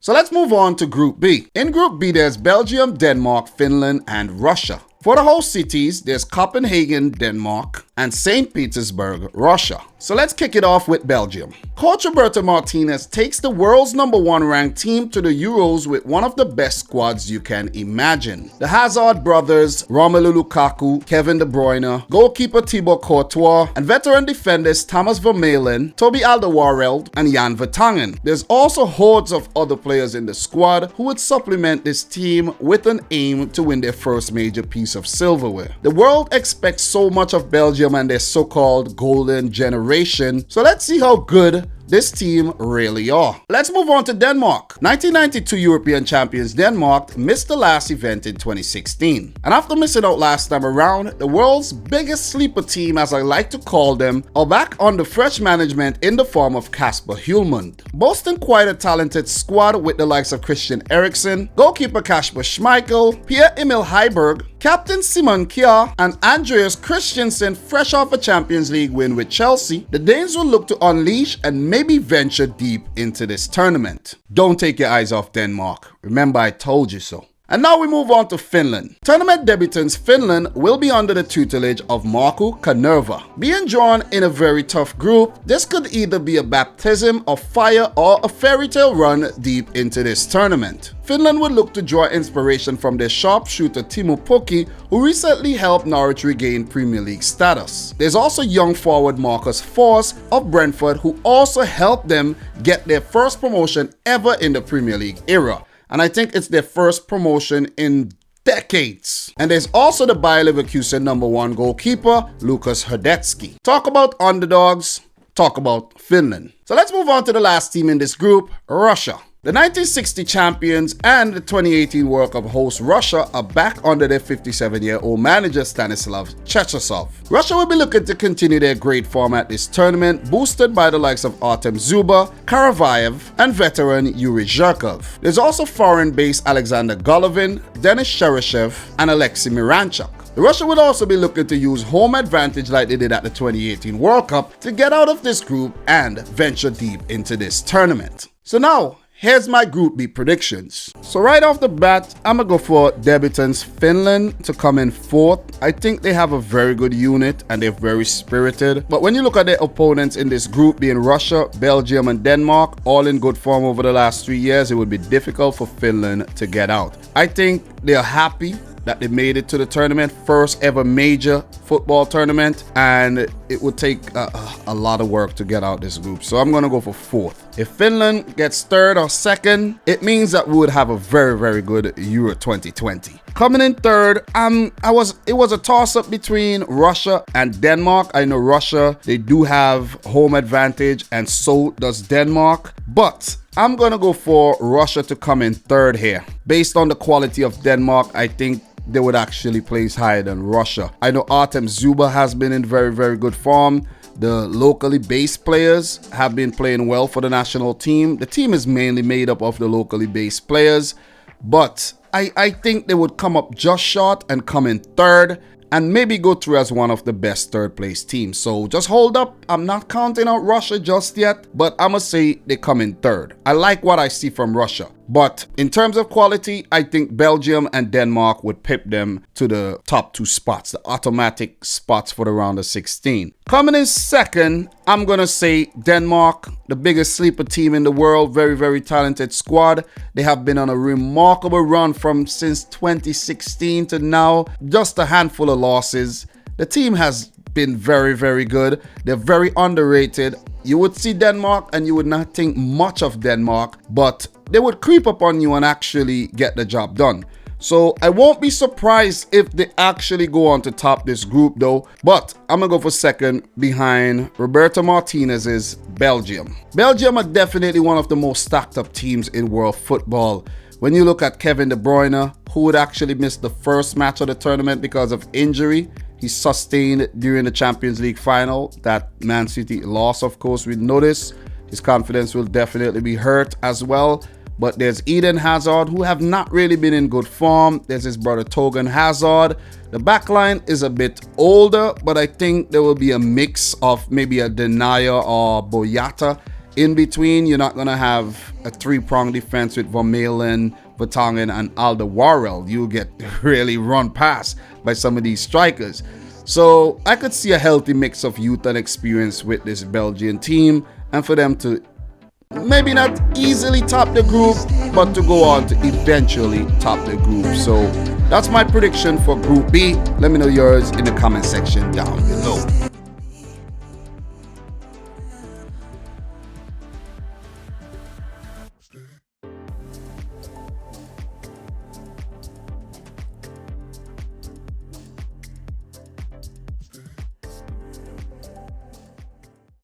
So let's move on to Group B. In Group B, there's Belgium, Denmark, Finland, and Russia. For the host cities, there's Copenhagen, Denmark, and St. Petersburg, Russia. So let's kick it off with Belgium. Coach Roberto Martinez takes the world's #1 ranked team to the Euros with one of the best squads you can imagine. The Hazard brothers, Romelu Lukaku, Kevin De Bruyne, goalkeeper Thibaut Courtois, and veteran defenders Thomas Vermaelen, Toby Alderweireld, and Jan Vertonghen. There's also hordes of other players in the squad who would supplement this team with an aim to win their first major piece of silverware. The world expects so much of Belgium and their so-called golden generation, so let's see how good this team really are. Let's move on to Denmark. 1992 European champions Denmark missed the last event in 2016. And after missing out last time around, the world's biggest sleeper team, as I like to call them, are back under fresh management in the form of Kasper Hjulmand. Boasting quite a talented squad with the likes of Christian Eriksen, goalkeeper Kasper Schmeichel, Pierre-Emil Højbjerg, captain Simon Kjær, and Andreas Christensen fresh off a Champions League win with Chelsea, the Danes will look to unleash and maybe venture deep into this tournament. Don't take your eyes off Denmark. Remember, I told you so. And now we move on to Finland. Tournament debutants Finland will be under the tutelage of Markku Kanerva. Being drawn in a very tough group, this could either be a baptism of fire or a fairy tale run deep into this tournament. Finland would look to draw inspiration from their sharpshooter Timo Pukki, who recently helped Norwich regain Premier League status. There's also young forward Marcus Forss of Brentford, who also helped them get their first promotion ever in the Premier League era. And I think it's their first promotion in decades. And there's also the Bayer Leverkusen #1 goalkeeper, Lukas Hradecky. Talk about underdogs, talk about Finland. So let's move on to the last team in this group, Russia. The 1960 champions and the 2018 World Cup host Russia are back under their 57-year-old manager Stanislav Cherchesov. Russia will be looking to continue their great form at this tournament, boosted by the likes of Artem Zuba, Karavayev, and veteran Yuri Zhirkov. There's also foreign-based Alexander Golovin, Denis Cheryshev, and Alexei Miranchuk. Russia would also be looking to use home advantage like they did at the 2018 World Cup to get out of this group and venture deep into this tournament. So now, here's my Group B predictions. So right off the bat, I'm going to go for debutants Finland to come in 4th. I think they have a very good unit and they're very spirited. But when you look at their opponents in this group, being Russia, Belgium, and Denmark, all in good form over the last 3 years, it would be difficult for Finland to get out. I think they're happy that they made it to the tournament, first ever major football tournament, and it would take a lot of work to get out this group. So I'm going to go for 4th. If Finland gets 3rd or 2nd, it means that we would have a very, very good Euro 2020. Coming in 3rd, it was a toss-up between Russia and Denmark. I know Russia, they do have home advantage, and so does Denmark, but I'm going to go for Russia to come in 3rd here. Based on the quality of Denmark, I think they would actually place higher than Russia. I know Artem Zuba has been in very, very good form. The locally based players have been playing well for the national team. The team is mainly made up of the locally based players, but I think they would come up just short and come in 3rd and maybe go through as one of the best 3rd place teams. So just hold up. I'm not counting out Russia just yet, but I'm going to say they come in 3rd. I like what I see from Russia. But in terms of quality, I think Belgium and Denmark would pip them to the top 2 spots, the automatic spots for the round of 16. Coming in 2nd, I'm going to say Denmark, the biggest sleeper team in the world, very, very talented squad. They have been on a remarkable run from since 2016 to now, just a handful of losses. The team has been very, very good. They're very underrated. You would see Denmark and you would not think much of Denmark, but they would creep up on you and actually get the job done. So I won't be surprised if they actually go on to top this group though, but I'm going to go for 2nd behind Roberto Martinez's Belgium. Belgium are definitely one of the most stacked up teams in world football. When you look at Kevin De Bruyne, who would actually miss the first match of the tournament because of injury, he sustained during the Champions League final that Man City lost, of course, we notice. His confidence will definitely be hurt as well. But there's Eden Hazard, who have not really been in good form. There's his brother Torgan Hazard. The backline is a bit older, but I think there will be a mix of maybe a Denayer or Boyata In between, you're not going to have a three-pronged defense with Vermeulen, Vertonghen, and Alderweireld. You'll get really run past by some of these strikers. So I could see a healthy mix of youth and experience with this Belgian team, and for them to maybe not easily top the group, but to go on to eventually top the group. So that's my prediction for Group B. Let me know yours in the comment section down below.